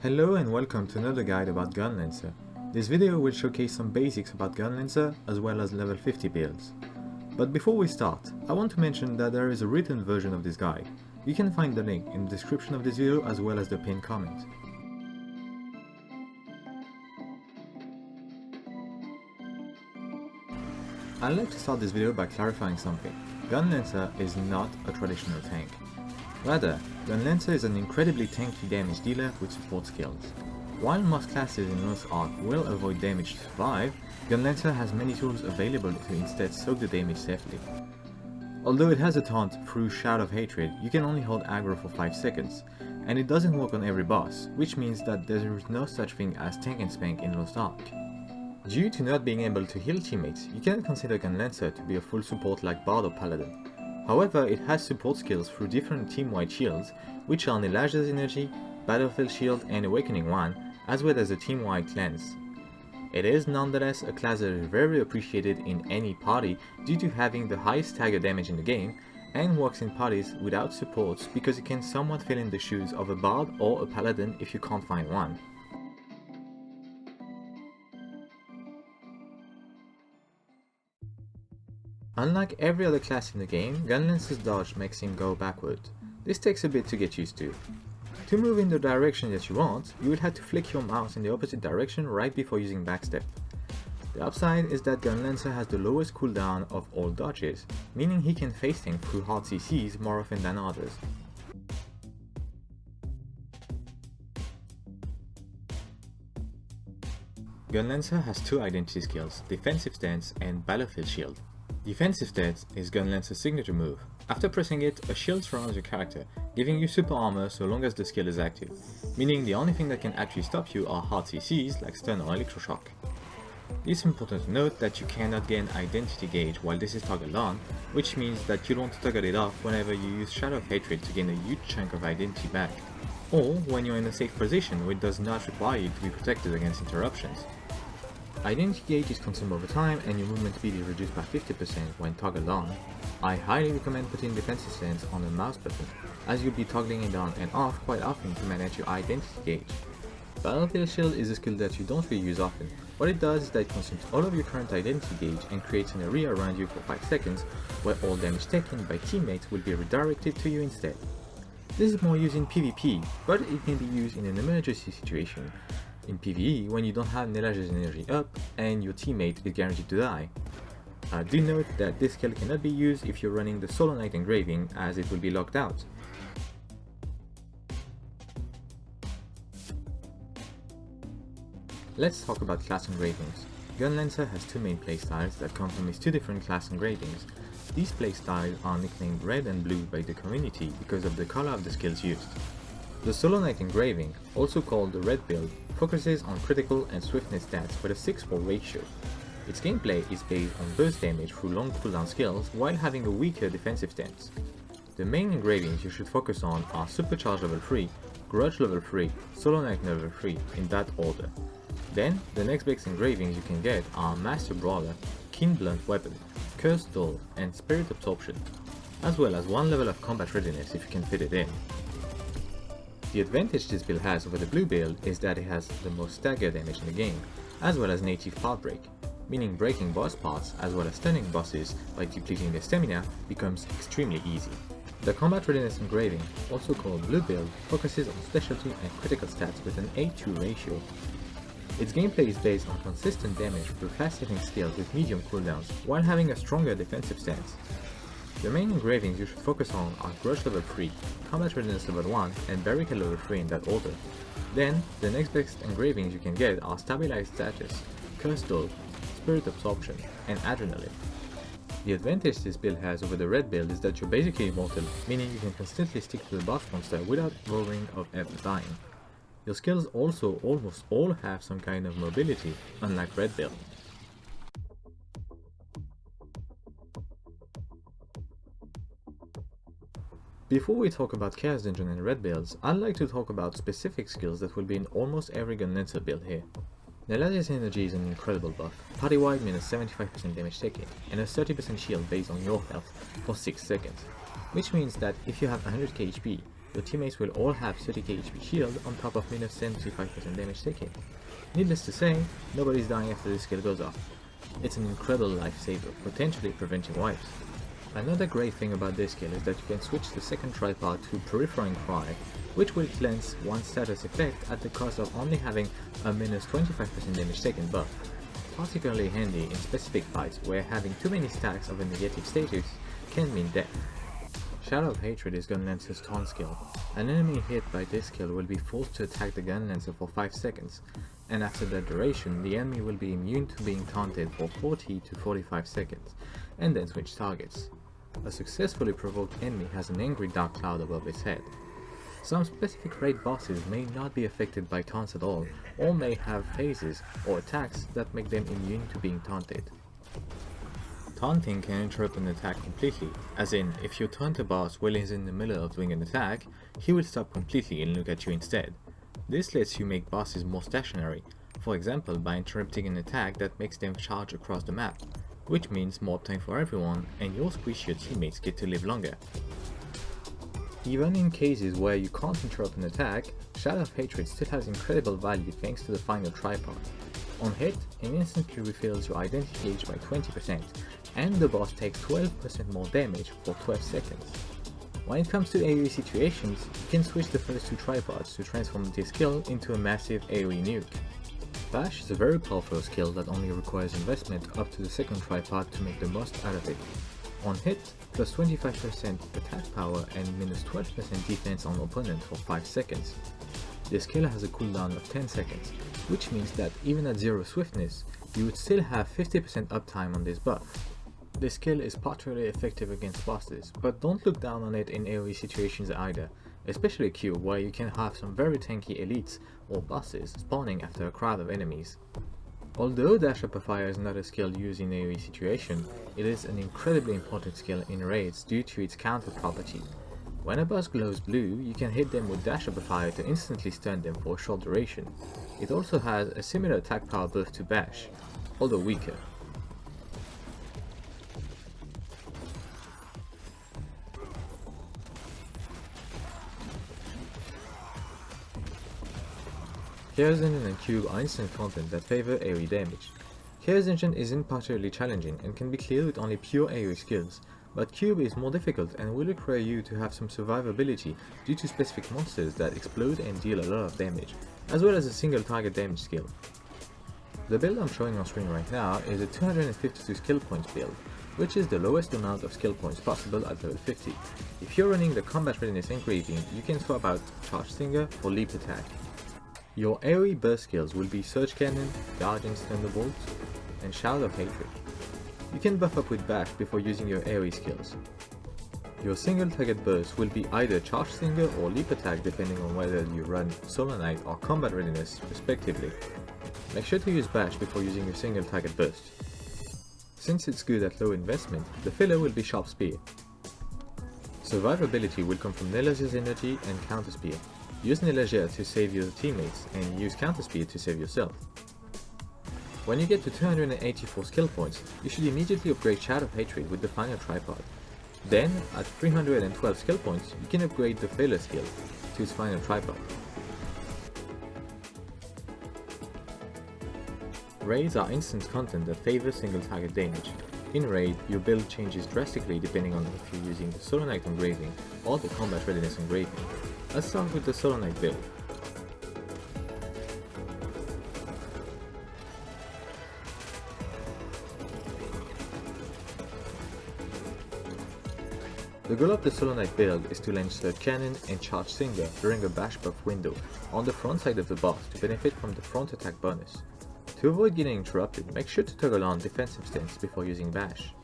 Hello and welcome to another guide about Gunlancer. This video will showcase some basics about Gunlancer as well as level 50 builds. But before we start, I want to mention that there is a written version of this guide. You can find the link in the description of this video as well as the pinned comment. I'd like to start this video by clarifying something. Gunlancer is not a traditional tank. Rather, Gunlancer is an incredibly tanky damage dealer with support skills. While most classes in most ARK will avoid damage to survive, Gunlancer has many tools available to instead soak the damage safely. Although it has a taunt through Shout of Hatred, you can only hold aggro for 5 seconds, and it doesn't work on every boss, which means that there is no such thing as tank and spank in Lost ARK. Due to not being able to heal teammates, you cannot consider Gunlancer to be a full support like Bard or Paladin. However, it has support skills through different team-wide shields, which are Elijah's Energy, Battlefield Shield and Awakening One, as well as a team-wide cleanse. It is nonetheless a class that is very appreciated in any party due to having the highest stagger damage in the game, and works in parties without supports because it can somewhat fill in the shoes of a Bard or a Paladin if you can't find one. Unlike every other class in the game, Gunlancer's dodge makes him go backward. This takes a bit to get used to. To move in the direction that you want, you will have to flick your mouse in the opposite direction right before using Backstep. The upside is that Gunlancer has the lowest cooldown of all dodges, meaning he can face things through hard CCs more often than others. Gunlancer has two identity skills, Defensive Stance and Battlefield Shield. Defensive Stance is Gunlancer's signature move. After pressing it, a shield surrounds your character, giving you super armor so long as the skill is active, meaning the only thing that can actually stop you are hard CCs like stun or electroshock. It's important to note that you cannot gain identity gauge while this is toggled on, which means that you'll want to toggle it off whenever you use Shadow of Hatred to gain a huge chunk of identity back, or when you're in a safe position which does not require you to be protected against interruptions. Identity gauge is consumed over time and your movement speed is reduced by 50% when toggled on. I highly recommend putting defensive stance on the mouse button, as you'll be toggling it on and off quite often to manage your identity gauge. Battlefield Shield is a skill that you don't really use often. What it does is that it consumes all of your current identity gauge and creates an area around you for 5 seconds, where all damage taken by teammates will be redirected to you instead. This is more used in PvP, but it can be used in an emergency situation. In PvE, when you don't have Elijah's Energy up and your teammate is guaranteed to die. Do note that this skill cannot be used if you're running the Solo Knight Engraving, as it will be locked out. Let's talk about class engravings. Gunlancer has two main playstyles that come from his two different class engravings. These playstyles are nicknamed Red and Blue by the community because of the color of the skills used. The Solo Knight Engraving, also called the Red build, focuses on critical and swiftness stats with a 6:4 ratio. Its gameplay is based on burst damage through long cooldown skills while having a weaker defensive stance. The main engravings you should focus on are Supercharge level 3, Grudge level 3, Solo Knight level 3 in that order. Then, the next best engravings you can get are Master Brawler, Keen Blunt Weapon, Cursed Doll and Spirit Absorption, as well as one level of Combat Readiness if you can fit it in. The advantage this build has over the blue build is that it has the most stagger damage in the game, as well as native part break, meaning breaking boss parts as well as stunning bosses by depleting their stamina becomes extremely easy. The Combat Readiness Engraving, also called blue build, focuses on specialty and critical stats with an 8:2 ratio. Its gameplay is based on consistent damage through fast hitting skills with medium cooldowns, while having a stronger defensive stance. The main engravings you should focus on are Grudge level 3, Combat Readiness level 1 and Barricade level 3 in that order. Then, the next best engravings you can get are Stabilized Status, Cursed Doll, Spirit Absorption and Adrenaline. The advantage this build has over the red build is that you're basically immortal, meaning you can consistently stick to the boss monster without worrying of ever dying. Your skills also almost all have some kind of mobility, unlike red build. Before we talk about Chaos Dungeon and red builds, I'd like to talk about specific skills that will be in almost every Gunlancer build here. Elijah's Energy is an incredible buff, party-wide minus 75% damage taken, and a 30% shield based on your health for 6 seconds, which means that if you have 100k HP, Your teammates will all have 30k HP shield on top of minus 10 to 5% damage taken. Needless to say, nobody's dying after this skill goes off. It's an incredible lifesaver, potentially preventing wipes. Another great thing about this skill is that you can switch the second tripod to Peripheral Cry, which will cleanse one status effect at the cost of only having a minus 25% damage taken buff. Particularly handy in specific fights where having too many stacks of a negative status can mean death. Shadow of Hatred is Gunlancer's taunt skill. An enemy hit by this skill will be forced to attack the Gunlancer for 5 seconds, and after that duration, the enemy will be immune to being taunted for 40 to 45 seconds, and then switch targets. A successfully provoked enemy has an angry dark cloud above its head. Some specific raid bosses may not be affected by taunts at all, or may have phases or attacks that make them immune to being taunted. Taunting can interrupt an attack completely, as in, if you taunt a boss while he's in the middle of doing an attack, he will stop completely and look at you instead. This lets you make bosses more stationary, for example by interrupting an attack that makes them charge across the map, which means more uptime for everyone and your squishier teammates get to live longer. Even in cases where you can't interrupt an attack, Shadow of Hatred still has incredible value thanks to the final tripod. On hit, it instantly refills your identity gauge by 20%, and the boss takes 12% more damage for 12 seconds. When it comes to AoE situations, you can switch the first two tripods to transform this skill into a massive AoE nuke. Bash is a very powerful skill that only requires investment up to the second tripod to make the most out of it. On hit, plus 25% attack power and minus 12% defense on opponent for 5 seconds. This skill has a cooldown of 10 seconds, which means that even at 0 swiftness, you would still have 50% uptime on this buff. This skill is particularly effective against bosses, but don't look down on it in AoE situations either, especially Q, where you can have some very tanky elites or bosses spawning after a crowd of enemies. Although Dash Upper Fire is not a skill used in AoE situation, it is an incredibly important skill in raids due to its counter property. When a boss glows blue, you can hit them with Dash Upper Fire to instantly stun them for a short duration. It also has a similar attack power buff to Bash, although weaker. Chaos Engine and Cube are instant content that favor AoE damage. Chaos Engine isn't particularly challenging and can be cleared with only pure AoE skills, but Cube is more difficult and will require you to have some survivability due to specific monsters that explode and deal a lot of damage, as well as a single target damage skill. The build I'm showing on screen right now is a 252 skill points build, which is the lowest amount of skill points possible at level 50. If you're running the Combat Readiness Engraving, you can swap out Charge Stinger for Leap Attack. Your AoE burst skills will be Surge Cannon, Guardian's Thunderbolt, and Shadow of Hatred. You can buff up with Bash before using your AoE skills. Your single target burst will be either Charge Stinger or Leap Attack depending on whether you run Solo Knight or Combat Readiness respectively. Make sure to use Bash before using your single target burst. Since it's good at low investment, the filler will be Sharp Spear. Survivability will come from Nelazir's energy and Counter Spear. Use Nelazir to save your teammates and use Counter Spear to save yourself. When you get to 284 skill points, you should immediately upgrade Shadow of Hatred with the final tripod. Then, at 312 skill points, you can upgrade the Failure skill to its final tripod. Raids are instant content that favor single target damage. In Raid, your build changes drastically depending on if you're using the Solo Knight Engraving or the Combat Readiness Engraving. Let's start with the Solo Knight build. The goal of the Solo Knight build is to launch Surge Cannon and Charge Stinger during a bash buff window on the front side of the boss to benefit from the front attack bonus. To avoid getting interrupted, make sure to toggle on defensive stance before using bash.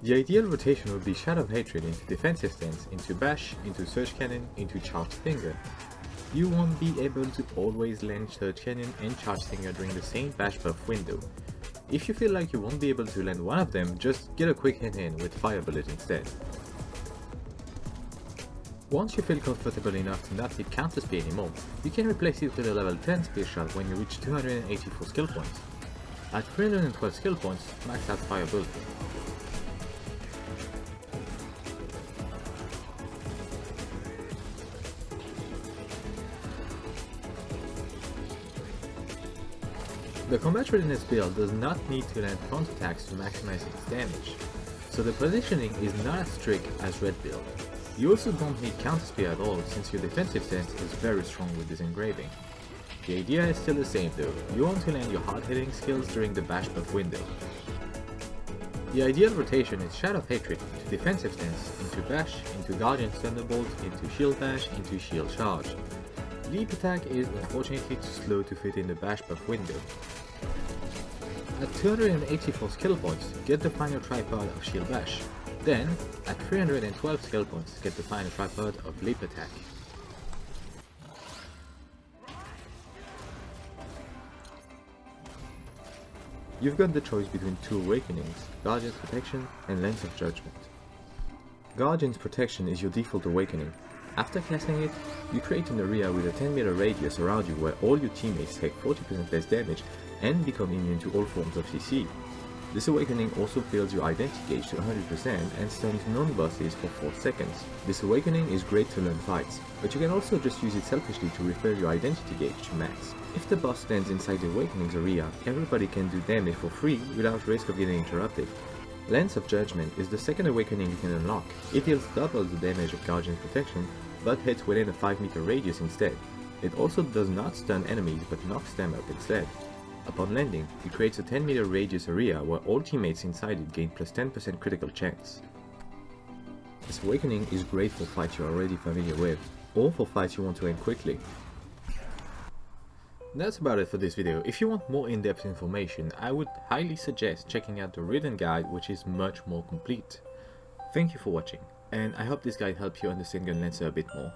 The ideal rotation would be Shadow of Hatred into defensive stance, into bash, into Surge Cannon, into Charge Stinger. You won't be able to always land Surge Cannon and Charge Stinger during the same bash buff window. If you feel like you won't be able to land one of them, just get a quick hit in with Fire Bullet instead. Once you feel comfortable enough to not hit Counter Spear anymore, you can replace it with a level 10 Spear Shot when you reach 284 skill points. At 312 skill points, max out Fire Bullet. The combat readiness build does not need to land front attacks to maximize its damage, so the positioning is not as strict as red build. You also don't need counter spear at all since your defensive stance is very strong with this engraving. The idea is still the same though, you want to land your hard hitting skills during the bash buff window. The ideal rotation is Shadow of Hatred to defensive stance, into bash, into Guardian's Thunderbolt, into shield bash, into shield charge. Leap attack is unfortunately too slow to fit in the bash buff window. At 284 skill points, get the final tripod of shield bash. Then, at 312 skill points, get the final tripod of leap attack. You've got the choice between two awakenings, Guardian's Protection and Lens of Judgment. Guardian's Protection is your default awakening. After casting it, you create an area with a 10-meter radius around you where all your teammates take 40% less damage and become immune to all forms of CC. This awakening also fills your identity gauge to 100% and stuns non-bosses for 4 seconds. This awakening is great to learn fights, but you can also just use it selfishly to refill your identity gauge to max. If the boss stands inside the awakening's area, everybody can do damage for free without risk of getting interrupted. Lens of Judgment is the second awakening you can unlock. It deals double the damage of Guardian's Protection, but hits within a 5-meter radius instead. It also does not stun enemies but knocks them up instead. Upon landing, it creates a 10-meter radius area where all teammates inside it gain plus 10% critical chance. This awakening is great for fights you're already familiar with, or for fights you want to end quickly. That's about it for this video. If you want more in-depth information, I would highly suggest checking out the written guide, which is much more complete. Thank you for watching, and I hope this guide helped you understand Gunlancer a bit more.